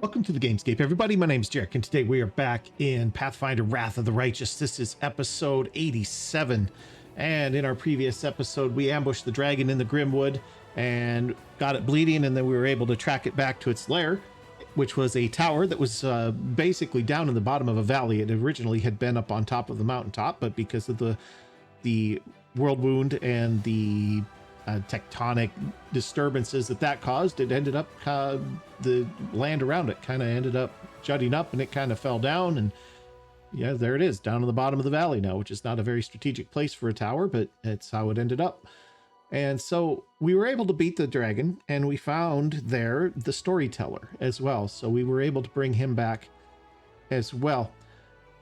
Welcome to the Gamescape, everybody. My name is Jarek, and today we are back in Pathfinder Wrath of the Righteous. This is episode 87, and in our previous episode, we ambushed the dragon in the Grimwood and got it bleeding, and then we were able to track it back to its lair, which was a tower that was basically down in the bottom of a valley. It originally had been up on top of the mountaintop, but because of the world wound and the tectonic disturbances that caused, it ended up the land around it kind of ended up jutting up, and it kind of fell down, and yeah, there it is down in the bottom of the valley now, which is not a very strategic place for a tower, but it's how it ended up. And so we were able to beat the dragon, and we found there the storyteller as well, so we were able to bring him back as well.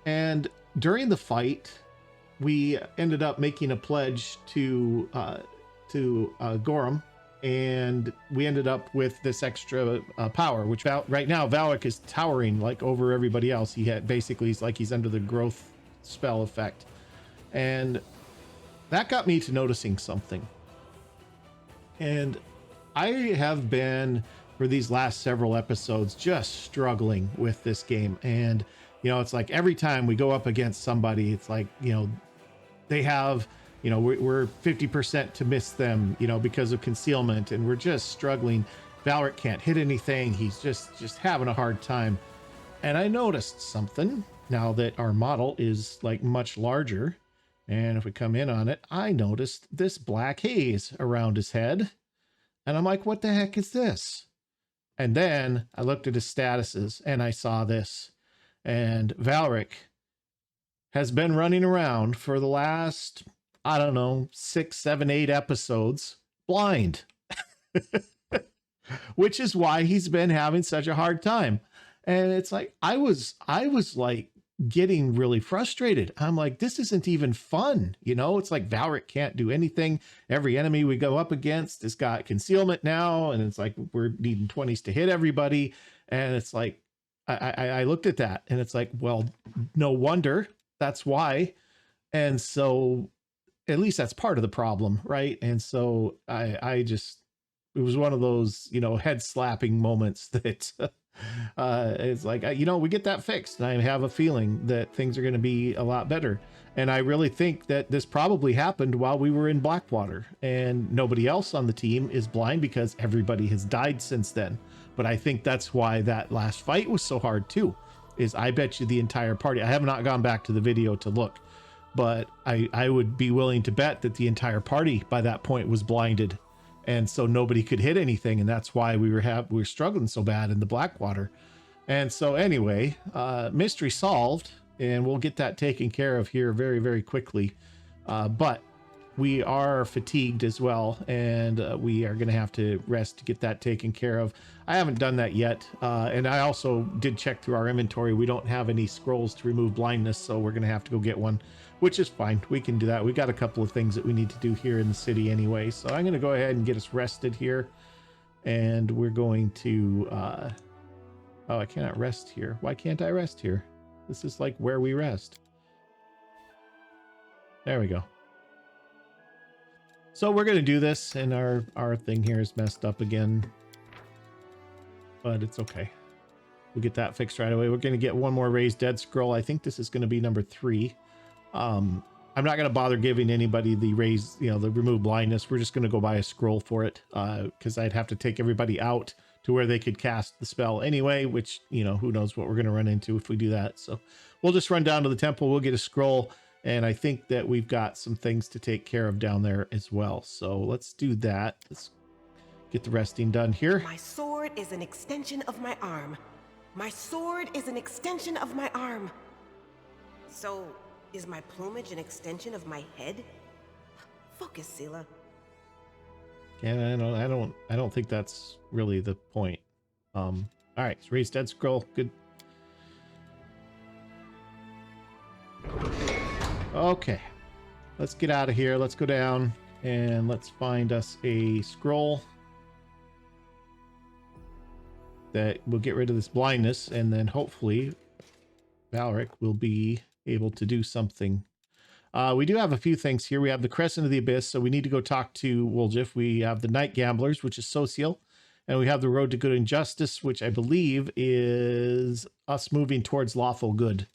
And during the fight, we ended up making a pledge to Gorham, and we ended up with this extra power, which right now Valric is towering like over everybody else. He's like he's under the growth spell effect, and that got me to noticing something. And I have been, for these last several episodes, just struggling with this game. And it's like every time we go up against somebody, it's like they have we're 50% to miss them, because of concealment, and we're just struggling. Valric can't hit anything. He's just having a hard time. And I noticed something now that our model is like much larger. And if we come in on it, I noticed this black haze around his head. And I'm like, what the heck is this? And then I looked at his statuses and I saw this. And Valric has been running around for the last, I don't know, 6, 7, 8 episodes blind, which is why he's been having such a hard time. And it's like, I was like getting really frustrated. I'm like, this isn't even fun. It's like Valric can't do anything. Every enemy we go up against has got concealment now. And it's like, we're needing 20s to hit everybody. And it's like, I looked at that and it's like, well, no wonder. That's why. And so at least that's part of the problem, right? And so it was one of those, head slapping moments that it's like, we get that fixed. And I have a feeling that things are going to be a lot better. And I really think that this probably happened while we were in Blackwater, and nobody else on the team is blind because everybody has died since then. But I think that's why that last fight was so hard too, is I bet you the entire party, I have not gone back to the video to look, but I would be willing to bet that the entire party by that point was blinded, and so nobody could hit anything, and that's why we were struggling so bad in the Blackwater. And so anyway, mystery solved, and we'll get that taken care of here very, very quickly. But we are fatigued as well, and we are going to have to rest to get that taken care of. I haven't done that yet, and I also did check through our inventory. We don't have any scrolls to remove blindness, so we're going to have to go get one, which is fine. We can do that. We got a couple of things that we need to do here in the city anyway, so I'm going to go ahead and get us rested here, and we're going to oh, I cannot rest here. Why can't I rest here? This is like where we rest. There we go. So we're going to do this, and our thing here is messed up again, but it's okay. We'll get that fixed right away. We're going to get one more raised dead scroll. I think this is going to be number 3. I'm not going to bother giving anybody the the remove blindness. We're just going to go buy a scroll for it, because I'd have to take everybody out to where they could cast the spell anyway, which, who knows what we're going to run into if we do that. So we'll just run down to the temple. We'll get a scroll. And I think that we've got some things to take care of down there as well. So let's do that. Let's get the resting done here. My sword is an extension of my arm. My sword is an extension of my arm. So, is my plumage an extension of my head? Focus, Sela. Yeah, I don't think that's really the point. All right, so raise dead scroll. Good. Okay, let's get out of here. Let's go down and let's find us a scroll that will get rid of this blindness, and then hopefully Valric will be able to do something. We do have a few things here. We have the Crescent of the Abyss, so we need to go talk to Woljif. We have the Night Gamblers, which is social, And we have the road to good and justice, which I believe is us moving towards lawful good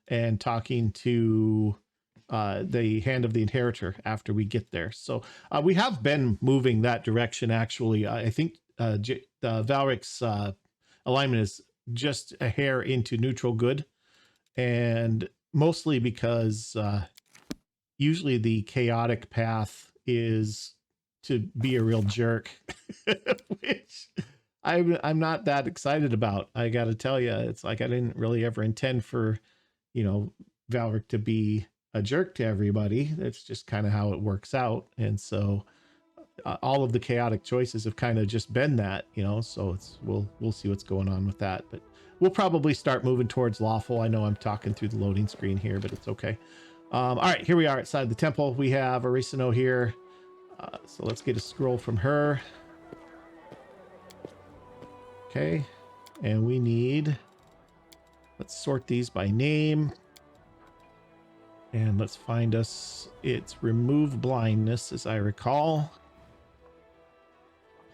and talking to the hand of the inheritor after we get there. So we have been moving that direction, actually. I think Valric's alignment is just a hair into neutral good, and mostly because usually the chaotic path is to be a real jerk, which I'm not that excited about. I got to tell you, it's like I didn't really ever intend for, Valric to be a jerk to everybody. That's just kind of how it works out. And so all of the chaotic choices have kind of just been that, so we'll see what's going on with that, but we'll probably start moving towards lawful. I know I'm talking through the loading screen here, but it's okay. All right, here we are outside the temple. We have Arisano here. So let's get a scroll from her. Okay. And we need, let's sort these by name. And let's find us, it's remove blindness, as I recall.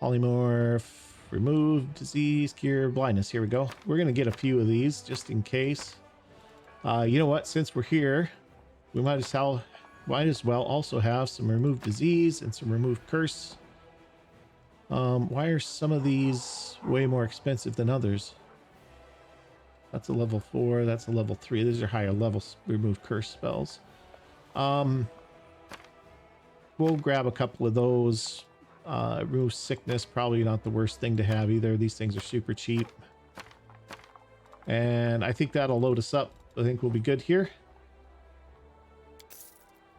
Polymorph, remove disease, cure blindness. Here we go. We're going to get a few of these just in case. You know what? Since we're here, we might as well also have some remove disease and some remove curse. Why are some of these way more expensive than others? That's a level 4. That's a level 3. These are higher levels. Remove curse spells. We'll grab a couple of those. Remove sickness. Probably not the worst thing to have either. These things are super cheap. And I think that'll load us up. I think we'll be good here.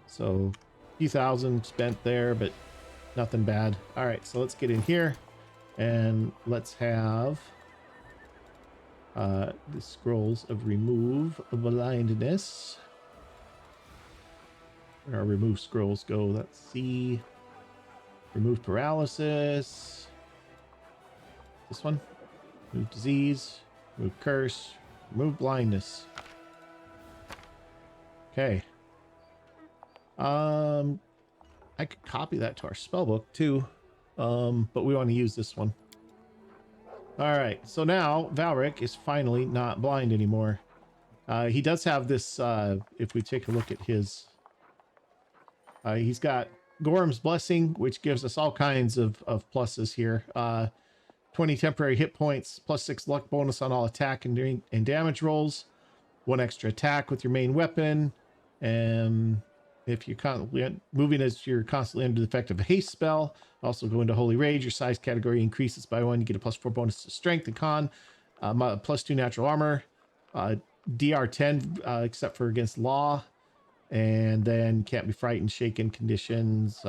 So a few thousand spent there, but nothing bad. All right, so let's get in here and let's have the scrolls of remove blindness. Where our remove scrolls go? Let's see. Remove paralysis. This one. Remove disease. Remove curse. Remove blindness. Okay. I could copy that to our spellbook too, but we want to use this one. All right, so now Valric is finally not blind anymore. He does have this, if we take a look at his, he's got Gorham's Blessing, which gives us all kinds of pluses here. 20 temporary hit points, +6 luck bonus on all attack and damage rolls, 1 extra attack with your main weapon, and if you're constantly moving as you're constantly under the effect of a haste spell, also go into Holy Rage. Your size category increases by 1. You get a +4 bonus to strength and con, +2 natural armor, DR10 except for against law, and then can't be frightened, shaken conditions,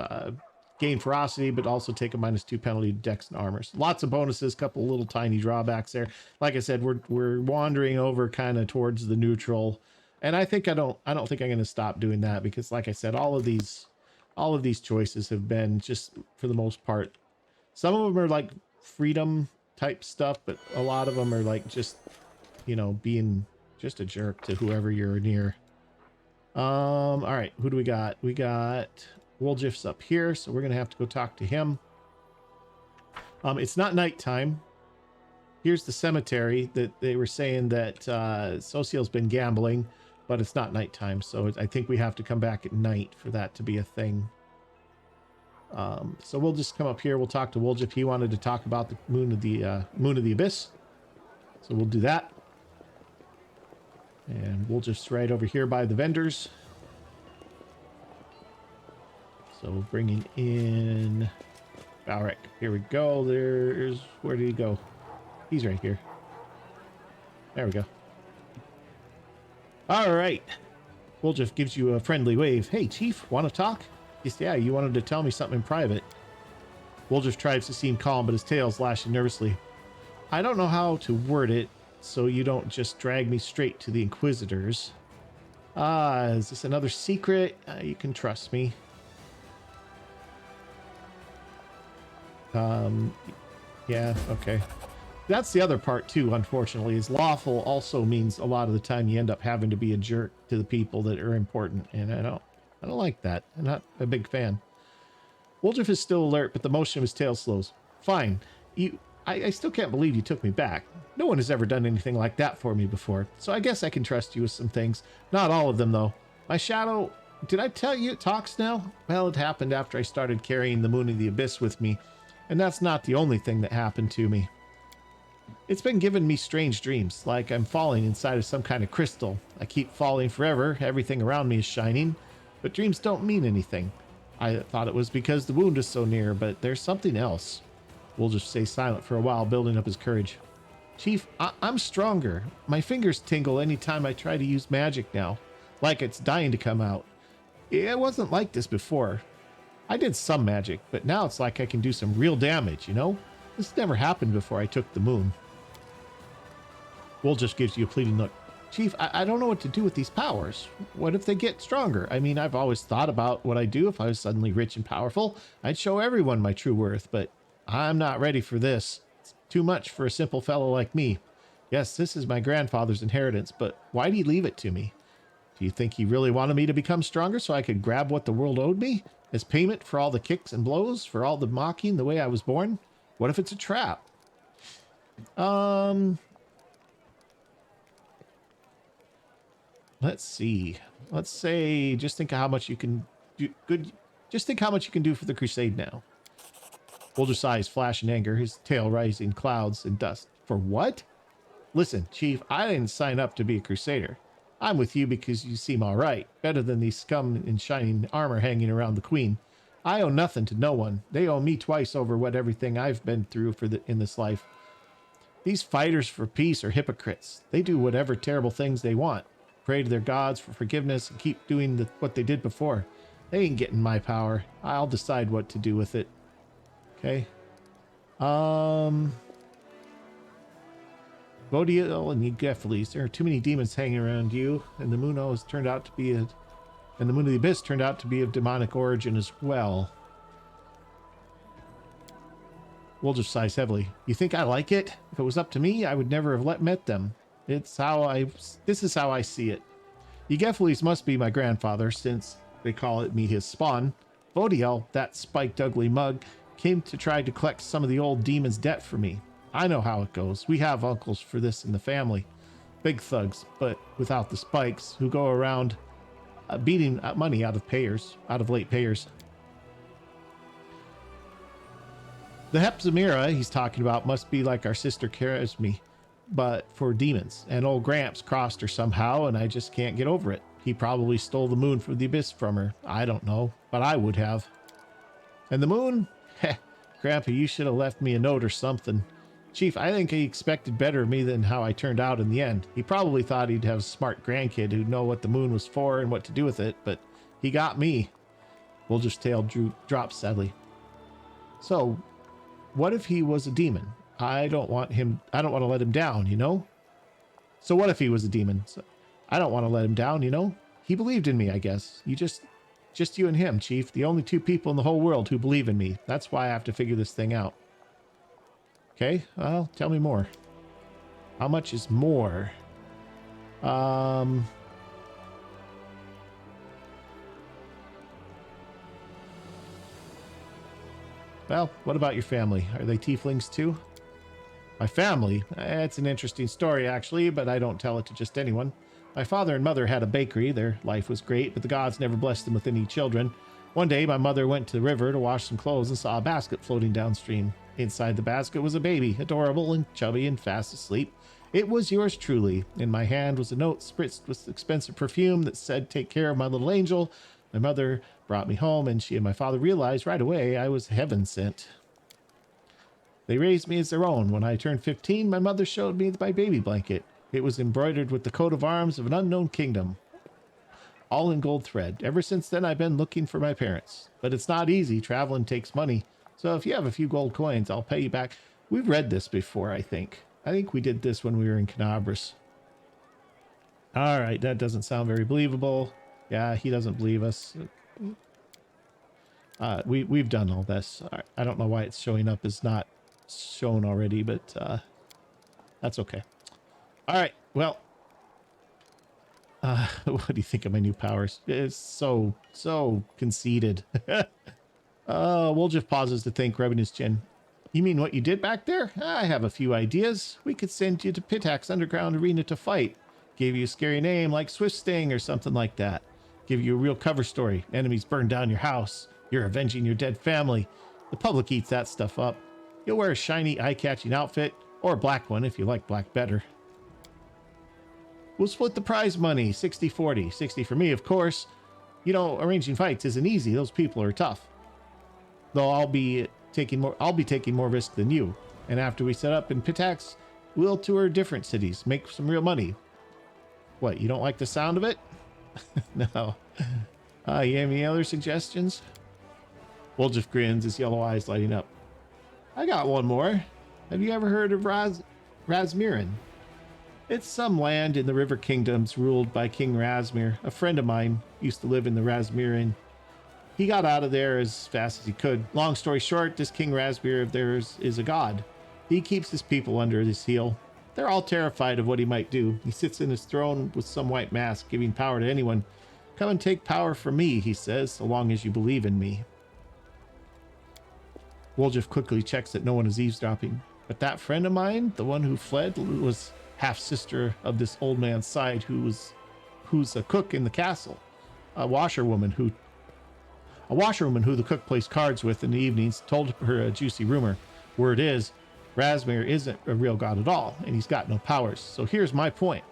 gain ferocity, but also take a -2 penalty to dex and armors. Lots of bonuses, couple little tiny drawbacks there. Like I said, we're wandering over kind of towards the neutral. And I think I don't think I'm going to stop doing that because, like I said, all of these choices have been just, for the most part, some of them are like freedom type stuff, but a lot of them are like just, being just a jerk to whoever you're near. All right, who do we got? We got Woljif's up here, so we're going to have to go talk to him. It's not nighttime. Here's the cemetery that they were saying that Social's been gambling, but it's not nighttime, so I think we have to come back at night for that to be a thing. So we'll just come up here. We'll talk to Woljif. He wanted to talk about the moon of the abyss, so we'll do that. And Woljif's right over here by the vendors. So bringing in Valric. Here we go. Where did he go? He's right here. There we go. All right. Woljif gives you a friendly wave. Hey, Chief, want to talk? Yes, yeah, you wanted to tell me something in private. Woljif tries to seem calm, but his tail's lashing nervously. I don't know how to word it, so you don't just drag me straight to the Inquisitors. Is this another secret? You can trust me. Yeah, okay. That's the other part too, unfortunately, is lawful also means a lot of the time you end up having to be a jerk to the people that are important, and I don't like that. I'm not a big fan. Woljif is still alert, but the motion of his tail slows. Fine. I still can't believe you took me back. No one has ever done anything like that for me before, so I guess I can trust you with some things. Not all of them, though. My shadow... Did I tell you it talks now? Well, it happened after I started carrying the Moon of the Abyss with me, and that's not the only thing that happened to me. It's been giving me strange dreams, like I'm falling inside of some kind of crystal. I keep falling forever, everything around me is shining, but dreams don't mean anything. I thought it was because the wound is so near, but there's something else. We'll just stay silent for a while, building up his courage. Chief, I'm stronger. My fingers tingle anytime I try to use magic now, like it's dying to come out. It wasn't like this before. I did some magic, but now it's like I can do some real damage, you know? This never happened before I took the moon. Wool just gives you a pleading look. Chief, I don't know what to do with these powers. What if they get stronger? I mean, I've always thought about what I'd do if I was suddenly rich and powerful. I'd show everyone my true worth, but I'm not ready for this. It's too much for a simple fellow like me. Yes, this is my grandfather's inheritance, but why'd he leave it to me? Do you think he really wanted me to become stronger so I could grab what the world owed me? As payment for all the kicks and blows, for all the mocking the way I was born? What if it's a trap? Let's see. Let's say, just think of how much you can do. Just think how much you can do for the crusade now. Boulder's eyes flash in anger, his tail rising clouds and dust. For what? Listen, Chief, I didn't sign up to be a crusader. I'm with you because you seem all right, better than these scum in shining armor hanging around the queen. I owe nothing to no one. They owe me twice over what everything I've been through in this life. These fighters for peace are hypocrites. They do whatever terrible things they want, pray to their gods for forgiveness, and keep doing what they did before. They ain't getting my power. I'll decide what to do with it. Okay. Bodiel and Yegephiles, there are too many demons hanging around you, and the moon the moon of the abyss turned out to be of demonic origin as well. We'll just sighs heavily. You think I like it? If it was up to me, I would never have met them. This is how I see it. Yegephiles must be my grandfather, since they call me his spawn. Bodiel, that spiked ugly mug, came to try to collect some of the old demon's debt for me. I know how it goes. We have uncles for this in the family. Big thugs, but without the spikes, who go around beating money out of late payers. The Hepzimera he's talking about must be like our sister Charisme, but for demons. And old Gramps crossed her somehow, and I just can't get over it. He probably stole the moon from the abyss from her. I don't know, but I would have. And the moon? Heh, Grandpa, you should have left me a note or something. Chief, I think he expected better of me than how I turned out in the end. He probably thought he'd have a smart grandkid who'd know what the moon was for and what to do with it, but he got me. Bulger's tail dropped sadly. So, what if he was a demon? I don't want to let him down, you know? So what if he was a demon? I don't want to let him down, you know? He believed in me, I guess. Just you and him, Chief. The only two people in the whole world who believe in me. That's why I have to figure this thing out. Okay, well, tell me more. How much is more? Well, what about your family? Are they tieflings too? My family? It's an interesting story, actually, but I don't tell it to just anyone. My father and mother had a bakery. Their life was great, but the gods never blessed them with any children. One day, my mother went to the river to wash some clothes and saw a basket floating downstream. Inside the basket was a baby, adorable and chubby and fast asleep. It was yours truly. In my hand was a note spritzed with expensive perfume that said, "Take care of my little angel." My mother brought me home, and she and my father realized right away I was heaven sent. They raised me as their own. When I turned 15, my mother showed me my baby blanket. It was embroidered with the coat of arms of an unknown kingdom, all in gold thread. Ever since then, I've been looking for my parents. But it's not easy. Traveling takes money. So if you have a few gold coins, I'll pay you back. We've read this before, I think. I think we did this when we were in Canabras. All right, that doesn't sound very believable. Yeah, he doesn't believe us. We've done all this. I don't know why it's showing up as not shown already, but that's okay. All right, well, what do you think of my new powers? It's so conceited. Wolf pauses to think, rubbing his chin. You mean what you did back there? I have a few ideas. We could send you to Pitak's underground arena to fight. Give you a scary name like Swift Sting or something like that. Give you a real cover story. Enemies burn down your house. You're avenging your dead family. The public eats that stuff up. You'll wear a shiny, eye-catching outfit, or a black one if you like black better. We'll split the prize money, 60-40. 60 for me, of course. You know, arranging fights isn't easy. Those people are tough. Though I'll be taking more risk than you. And after we set up in Pitax, we'll tour different cities, make some real money. What, you don't like the sound of it? No. You have any other suggestions? Woljif grins, his yellow eyes lighting up. I got one more. Have you ever heard of Razmirin? It's some land in the River Kingdoms ruled by King Razmir. A friend of mine used to live in the Razmirin. He got out of there as fast as he could. Long story short, this King Razmir of theirs is a god. He keeps his people under his heel. They're all terrified of what he might do. He sits in his throne with some white mask, giving power to anyone. Come and take power from me, he says, so long as you believe in me. Woljif quickly checks that no one is eavesdropping. But that friend of mine, the one who fled, was half-sister of this old man's side who's a cook in the castle. A washerwoman who the cook plays cards with in the evenings told her a juicy rumor. Word is, Razmir isn't a real god at all, and he's got no powers. So here's my point.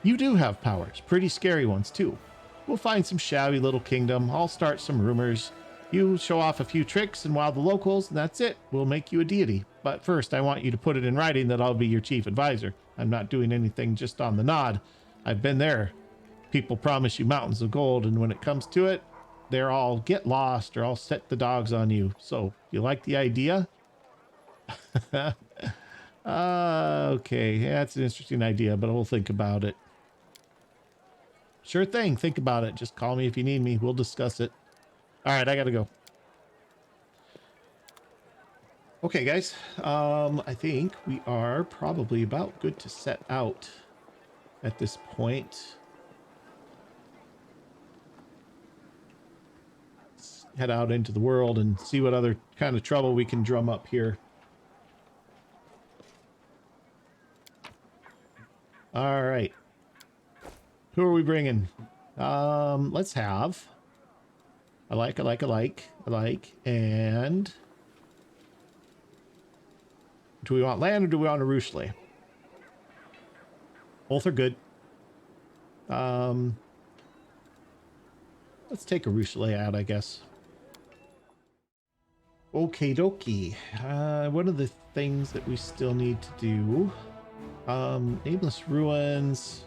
You do have powers, pretty scary ones too. We'll find some shabby little kingdom, I'll start some rumors. You show off a few tricks and wow the locals, and that's it. We'll make you a deity. But first, I want you to put it in writing that I'll be your chief advisor. I'm not doing anything just on the nod. I've been there. People promise you mountains of gold, and when it comes to it, they're all get lost or I'll set the dogs on you. So, you like the idea? Okay, yeah, that's an interesting idea, but we'll think about it. Sure thing, think about it. Just call me if you need me. We'll discuss it. All right, I gotta go. Okay, guys. I think we are probably about good to set out at this point. Let's head out into the world and see what other kind of trouble we can drum up here. All right. Who are we bringing? Let's have... I like, and... Do we want land or do we want a Ruchelet? Both are good. Let's take a Ruchelet out, I guess. Okie dokie. One of the things that we still need to do... Nameless Ruins...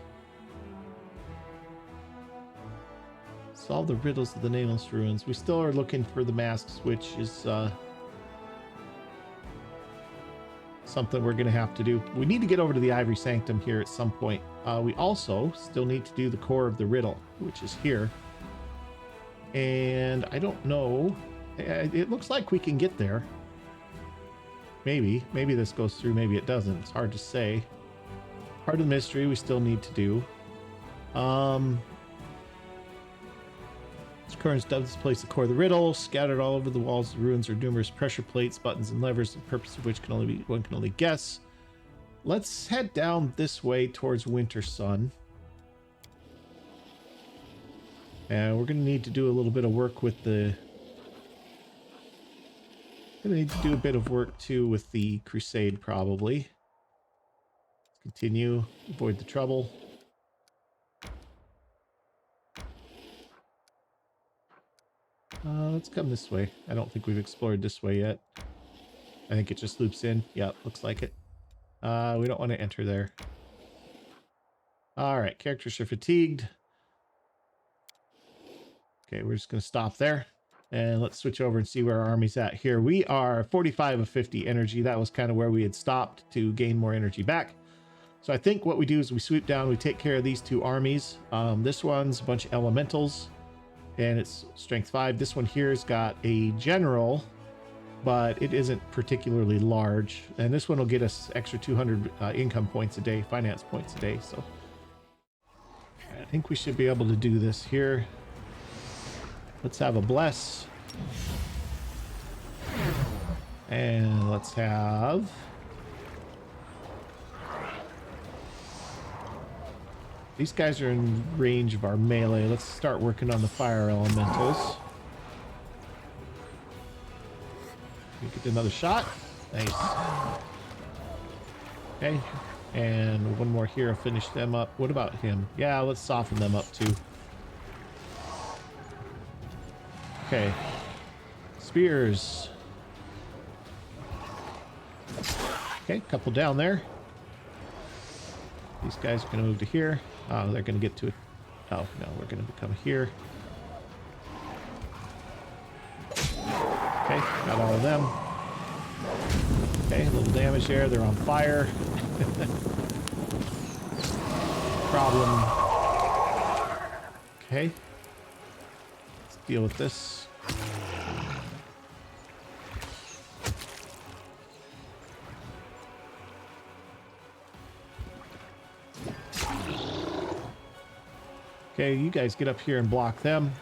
Solve the riddles of the Nameless Ruins. We still are looking for the masks, which is something we're going to have to do. We need to get over to the Ivory Sanctum here at some point. We also still need to do the core of the riddle, which is here. And I don't know. It looks like we can get there. Maybe. Maybe this goes through, maybe it doesn't. It's hard to say. Part of the mystery we still need to do. Currents does place the core of the riddle. Scattered all over the walls of the ruins are numerous pressure plates, buttons, and levers, the purpose of which one can only guess. Let's head down this way towards Winter Sun. And we're going to need to do a little bit of work with the... Going to need to do a bit of work too with the Crusade, probably. Let's continue. Avoid the trouble. Let's come this way. I don't think we've explored this way yet. I think it just loops in. Yep, looks like it. We don't want to enter there. All right, characters are fatigued. Okay, we're just going to stop there. And let's switch over and see where our army's at here. We are 45 of 50 energy. That was kind of where we had stopped to gain more energy back. So I think what we do is we sweep down, we take care of these two armies. This one's a bunch of elementals. And it's strength 5. This one here's got a general, but it isn't particularly large. And this one will get us extra 200 income points a day, finance points a day. So I think we should be able to do this here. Let's have a bless. And let's have... These guys are in range of our melee. Let's start working on the fire elementals. We get another shot. Nice. Okay. And one more here. I'll finish them up. What about him? Yeah, let's soften them up too. Okay. Spears. Okay, couple down there. These guys are going to move to here. Oh, they're going to get to it. Oh, no, we're going to come here. Okay, got all of them. Okay, a little damage there. They're on fire. Problem. Okay. Let's deal with this. Okay, you guys get up here and block them.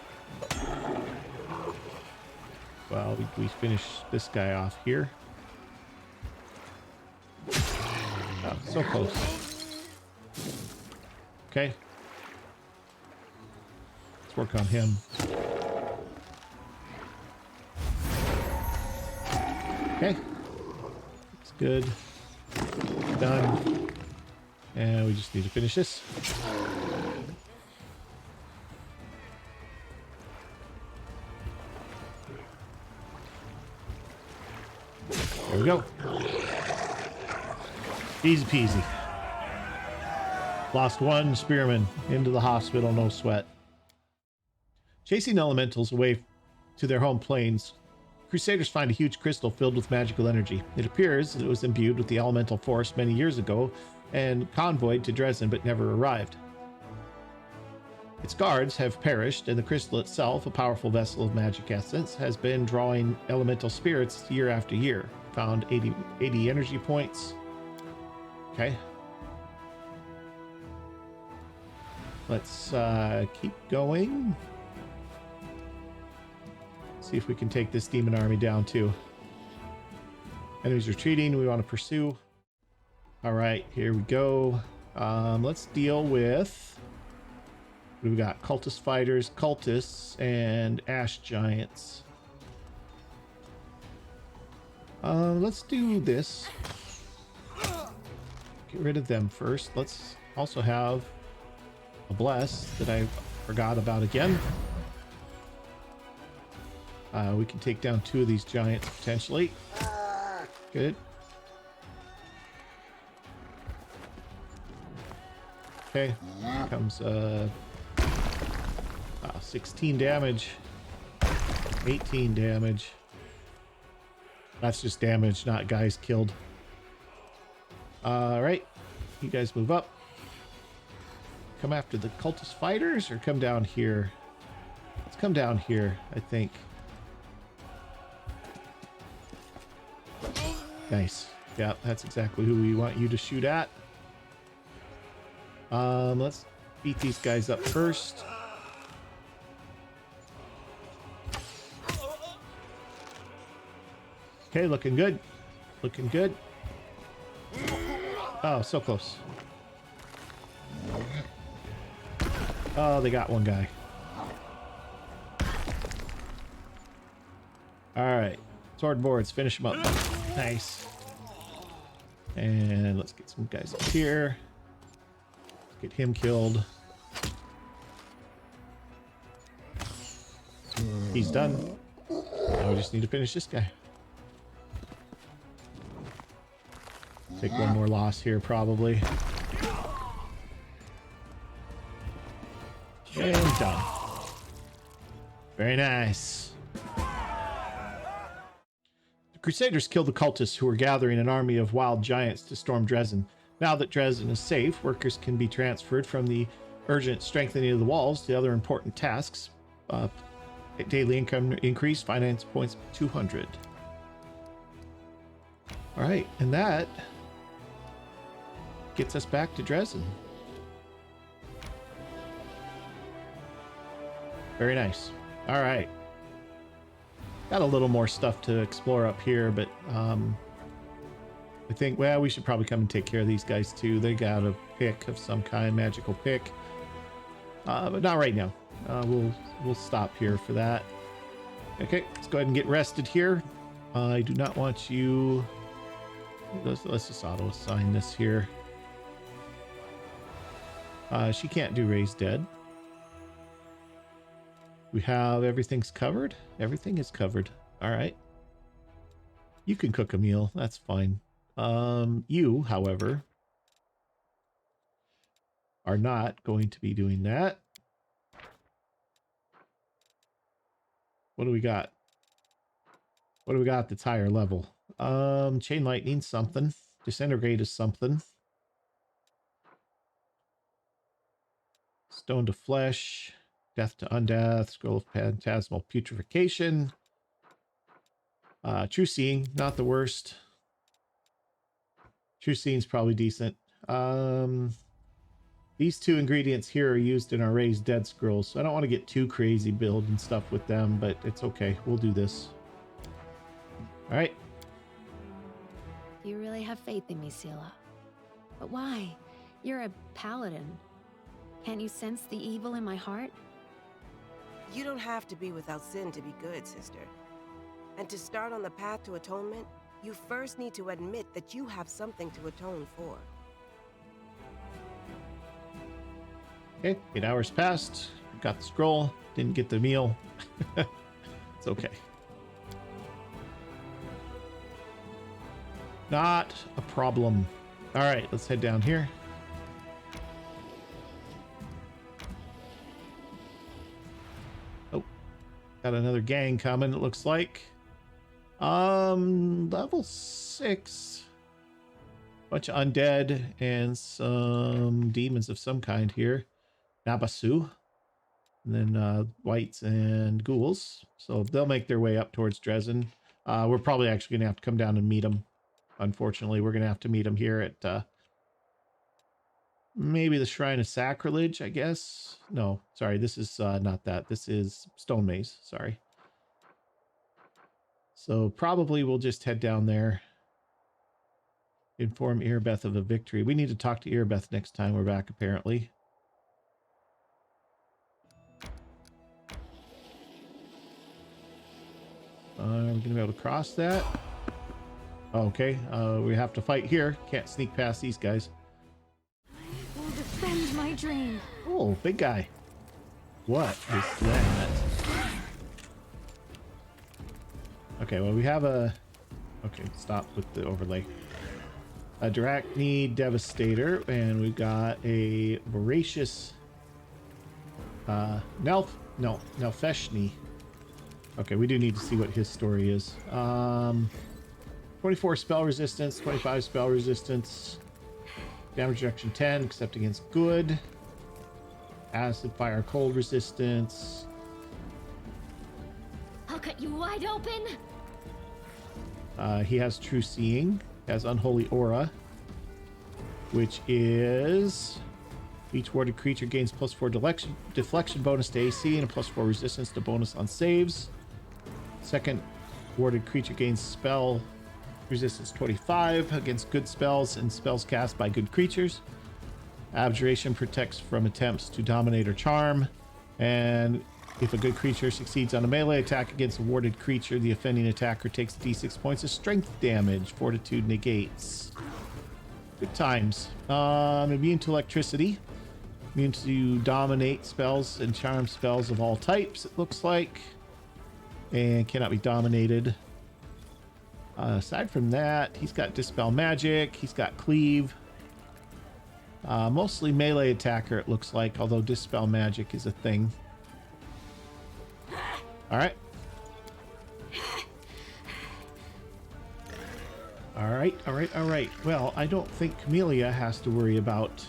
Well, we finish this guy off here. Oh, so close. Okay. Let's work on him. Okay. Looks good. Done. And we just need to finish this. There we go. Easy peasy. Lost one spearman into the hospital, no sweat. Chasing elementals away to their home planes, Crusaders find a huge crystal filled with magical energy. It appears that it was imbued with the elemental force many years ago and convoyed to Dresden but never arrived. Its guards have perished, and the crystal itself, a powerful vessel of magic essence, has been drawing elemental spirits year after year. Found 80 energy points. Okay. Let's keep going. See if we can take this demon army down too. Enemies retreating. We want to pursue. All right, here we go. Let's deal with... What do we got? Cultist fighters, cultists, and ash giants. Let's do this. Get rid of them first. Let's also have a bless that I forgot about again. We can take down 2 of these giants potentially. Good. Okay. Here comes 16 damage. 18 damage. That's just damage, not guys killed. Alright. You guys move up. Come after the cultist fighters or come down here? Let's come down here, I think. Nice. Yeah, that's exactly who we want you to shoot at. Let's beat these guys up first. Okay, looking good. Looking good. Oh, so close. Oh, they got one guy. Alright. Sword boards, finish them up. Nice. And let's get some guys up here. Get him killed. He's done. Now we just need to finish this guy. Take one more loss here, probably. And done. Very nice. The Crusaders killed the cultists who were gathering an army of wild giants to storm Dresden. Now that Dresden is safe, workers can be transferred from the urgent strengthening of the walls to other important tasks. Daily income increase, finance points 200. All right, and that gets us back to Dresden. Very nice. All right. Got a little more stuff to explore up here, but I think, well, we should probably come and take care of these guys too. They got a pick of some kind, magical pick. But not right now. We'll stop here for that. Okay, let's go ahead and get rested here. I do not want you... Let's just auto-assign this here. She can't do Raise Dead. We have everything's covered. Everything is covered. All right. You can cook a meal. That's fine. You, however, are not going to be doing that. What do we got? What do we got that's higher level? Chain lightning, something. Disintegrate is something. Stone to flesh. Death to undeath. Scroll of phantasmal putrefaction. True seeing, not the worst. True seeing's probably decent. These two ingredients here are used in our Raised Dead scrolls, so I don't want to get too crazy building stuff with them, but it's okay. We'll do this. All right. You really have faith in me, Sela. But why? You're a paladin. Can't you sense the evil in my heart? You don't have to be without sin to be good, sister. And to start on the path to atonement, you first need to admit that you have something to atone for. Okay, 8 hours passed. Got the scroll. Didn't get the meal. It's okay. Not a problem. All right, let's head down here. Oh, got another gang coming, it looks like. Level 6. Bunch of undead and some demons of some kind here. Nabasu. And then whites and ghouls. So they'll make their way up towards Dresden. We're probably actually going to have to come down and meet them. Unfortunately, we're going to have to meet them here at maybe the Shrine of Sacrilege, I guess. No, sorry, this is not that. This is Stone Maze, sorry. So probably we'll just head down there. Inform Irbeth of a victory. We need to talk to Irbeth next time we're back, apparently. Are we going to be able to cross that? Okay, we have to fight here. Can't sneak past these guys. I will defend my dream. Oh, big guy. What is that? Okay, well, we have a... Okay, stop with the overlay. A Drachni Devastator, and we've got a Voracious... Nelfeshni. Okay, we do need to see what his story is. 24 spell resistance, 25 spell resistance, damage reduction 10, except against good, acid, fire, cold resistance. I'll cut you wide open. He has true seeing, has unholy aura, which is each warded creature gains +4 deflection bonus to AC and a +4 resistance to bonus on saves. Second warded creature gains spell resistance 25 against good spells and spells cast by good creatures. Abjuration protects from attempts to dominate or charm. And if a good creature succeeds on a melee attack against a warded creature, the offending attacker takes d6 points of strength damage. Fortitude negates. Good times. Immune to electricity. Immune to dominate spells and charm spells of all types, it looks like. And cannot be dominated. Aside from that, he's got Dispel Magic, he's got Cleave. Mostly melee attacker, it looks like, although Dispel Magic is a thing. Alright. Alright. Well, I don't think Camellia has to worry about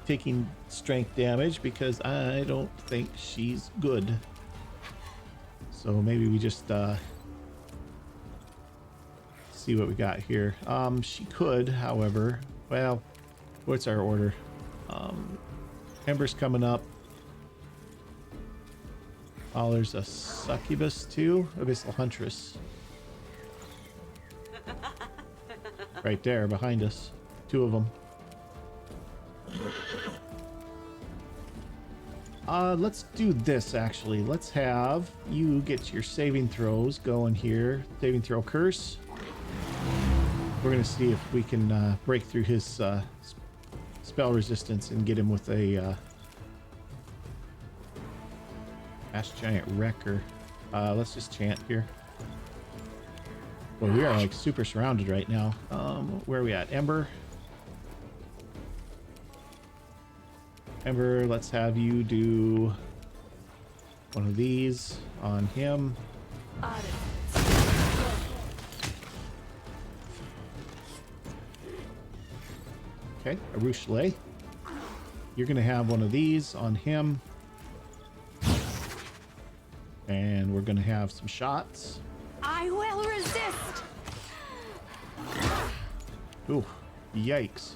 taking strength damage because I don't think she's good. So maybe we just... see what we got here. She could, however, well, what's our order? Ember's coming up. Oh, there's a succubus too. Abyssal Huntress. Right there behind us. Two of them. Let's do this actually. Let's have you get your saving throws going here. Saving throw curse. We're going to see if we can break through his spell resistance and get him with a Ash Giant Wrecker. Let's just chant here. Well, we are like super surrounded right now. Where are we at? Ember. Ember, let's have you do one of these on him. Okay, Arushale. You're going to have one of these on him. And we're going to have some shots. I will resist. Ooh, yikes.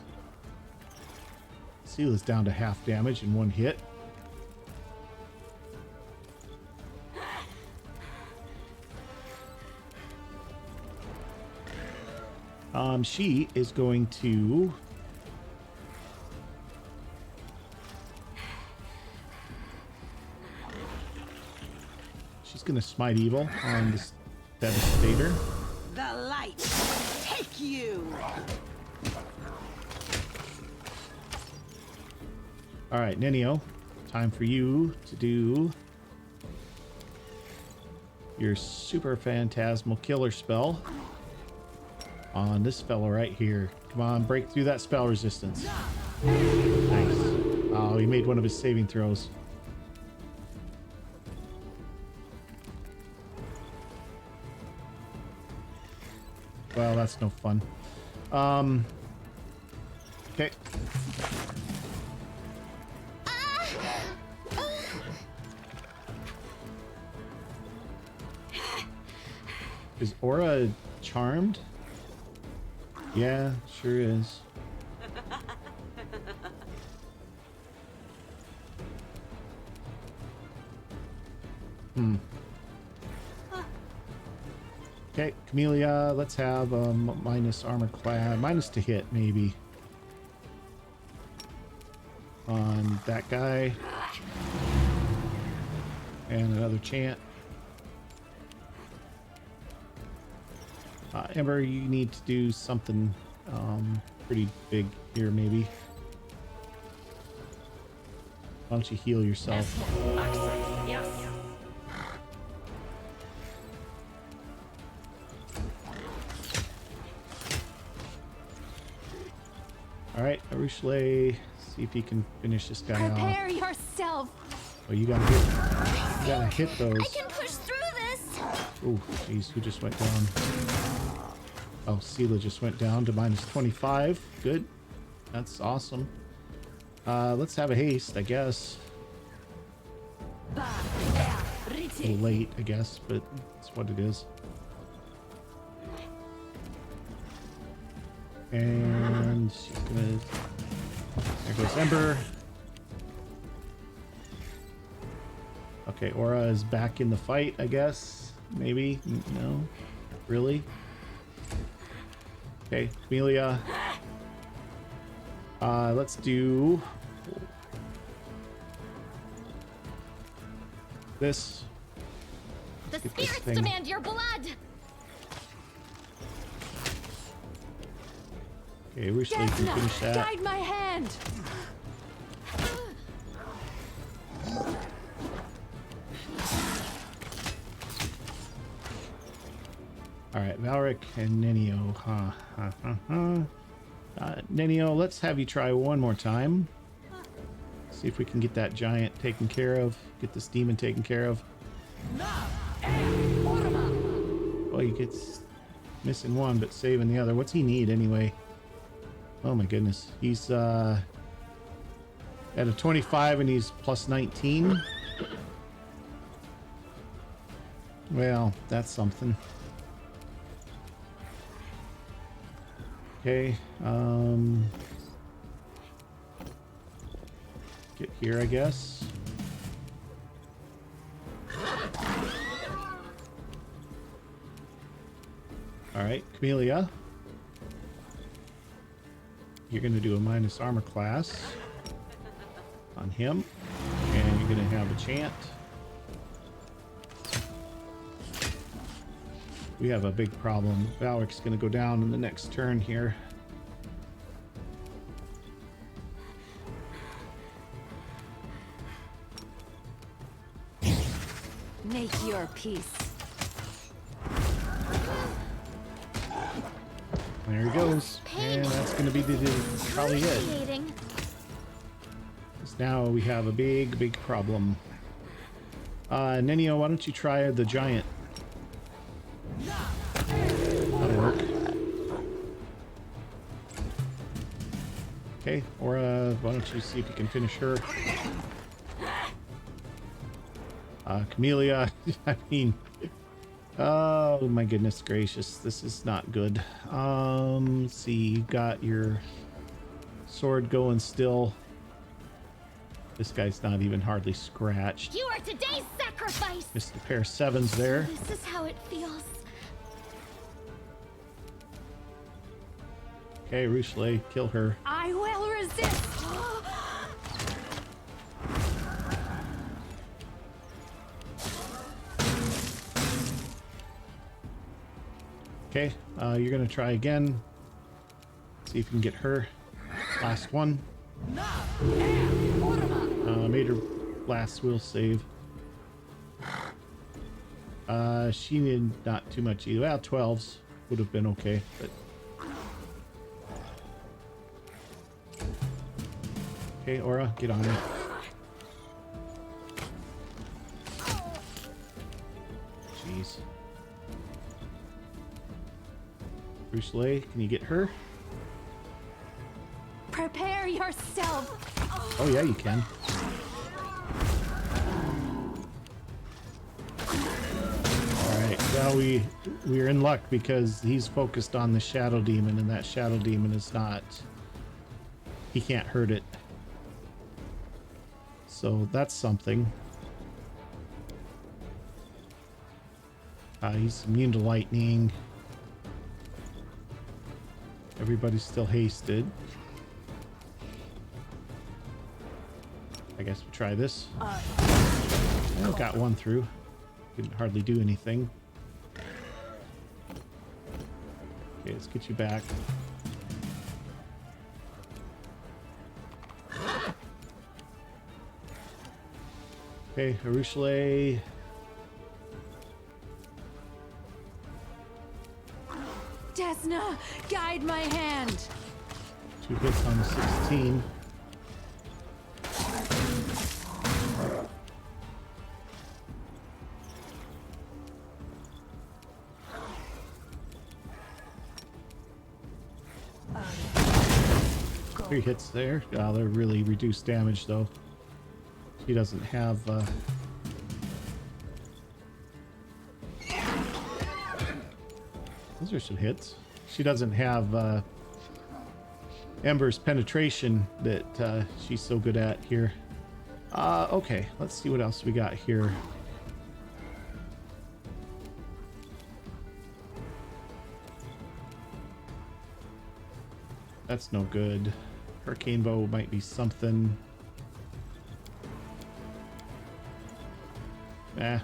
Seal is down to half damage in one hit. She is going to... She's going to smite evil on this Devastator. The light, take you. All right, Nenio, time for you to do your super phantasmal killer spell on this fellow right here. Come on, break through that spell resistance. Nice. Oh, he made one of his saving throws. Well, that's no fun. Okay. Is Aura charmed? Yeah, sure is. Okay, Camellia, let's have minus armor clad, minus to hit maybe. On that guy. And another chant. Ember, you need to do something pretty big here, maybe. Why don't you heal yourself? Yes. All right, Arushale, see if you can finish this guy off. Prepare yourself. Oh, you gotta hit those. I can push through this. Oh, jeez, who just went down? Oh, Sela just went down to minus 25. Good. That's awesome. Let's have a haste, I guess. A little late, I guess, but it's what it is. And she's gonna... There goes Ember. Okay, Aura is back in the fight, I guess. Maybe? No? Really? Okay, Camellia. Let's do... this. The Get this spirits thing. demand your blood. Okay, we can finish that. Guide my hand. Alright, Valric and Nenio. Nenio, let's have you try one more time. See if we can get that giant taken care of. Get this demon taken care of. Well, he gets missing one, but saving the other. What's he need anyway? Oh my goodness. He's at a 25 and he's plus 19. Well, that's something. Okay, get here, I guess. All right, Camellia. You're going to do a minus armor class on him. And you're going to have a chant. We have a big problem. Valric's going to go down in the next turn here. Make your peace. There he goes. And that's going to be probably it. Excruciating. Because now we have a big problem. Nenio, why don't you try the giant? That'll work. Okay, Aura, why don't you see if you can finish her? Camellia, I mean, oh my goodness gracious, this is not good. Let's see, you got your sword going still. This guy's not even hardly scratched. You are today's sacrifice. Missed a pair of sevens there. This is how it feels. Okay, Rochelet, kill her. I will resist. Okay, you're gonna try again. See if you can get her. Last one. Made her last will save. She needed not too much either. Well, 12s would have been okay, but. Okay, Aura, get on it. Jeez. Rochelet, can you get her? Prepare yourself. Oh yeah, you can. Alright, well we're in luck because he's focused on the Shadow Demon, and that Shadow Demon is not... He can't hurt it. So that's something. He's immune to lightning. Everybody's still hasted. I guess we'll try this. Oh, got one through. Didn't hardly do anything. Okay, let's get you back. Okay, Rochelet. Desna, guide my hand. 2 hits on the 16. Three hits there. Oh, they're really reduced damage though. She doesn't have those are some hits. She doesn't have Ember's penetration that she's so good at here. Okay, let's see what else we got here. That's no good. Hurricane Bow might be something.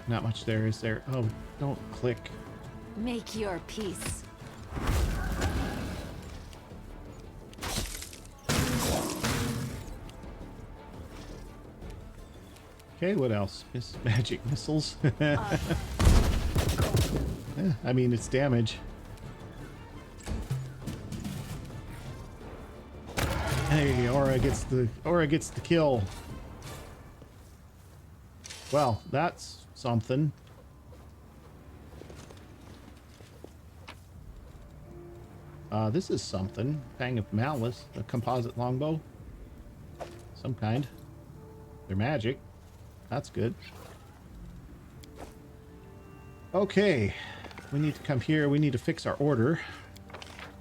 Not much there, is there? Oh, don't click. Make your peace. Okay, what else? Magic missiles. I mean, it's damage. Hey, Aura gets the kill. Well, that's something. This is something. Fang of Malice, a composite longbow. Some kind. They're magic. That's good. Okay. We need to come here. We need to fix our order.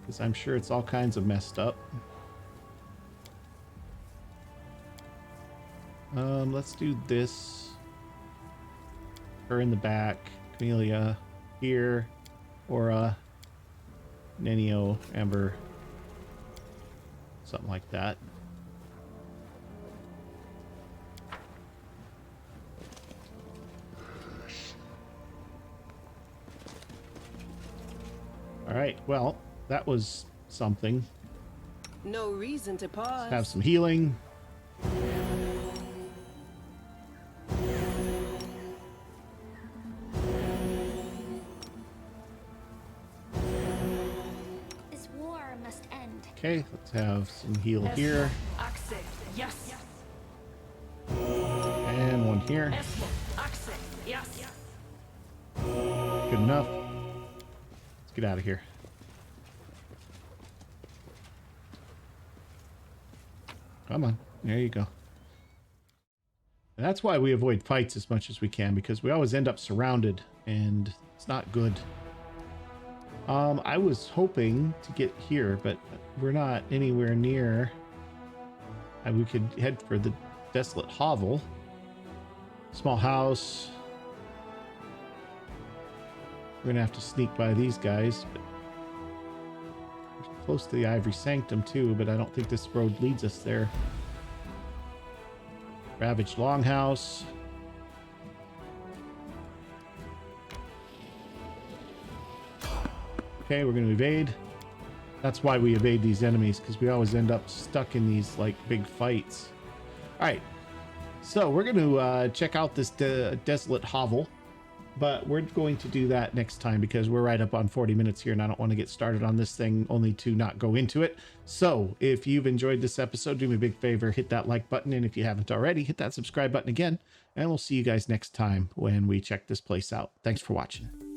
Because I'm sure it's all kinds of messed up. Let's do this. Her in the back. Camellia here. Aura. Nenio, Amber, something like that. All right, well, that was something. No reason to pause. Let's have some healing. This war must end. Okay, let's have some heal here. Yes. And one here. Yes. Good enough. Let's get out of here. Come on. There you go. And that's why we avoid fights as much as we can, because we always end up surrounded, and it's not good. I was hoping to get here, but we're not anywhere near. We could head for the desolate hovel. Small house. We're gonna have to sneak by these guys, but we're close to the Ivory Sanctum too, but I don't think this road leads us there. Ravaged Longhouse. Okay, we're gonna evade. That's why we evade these enemies, because we always end up stuck in these like big fights. All right, so we're going to check out this desolate hovel, but we're going to do that next time because we're right up on 40 minutes here and I don't want to get started on this thing only to not go into it. So if you've enjoyed this episode, do me a big favor, hit that like button, and if you haven't already, hit that subscribe button again, and we'll see you guys next time when we check this place out. Thanks for watching.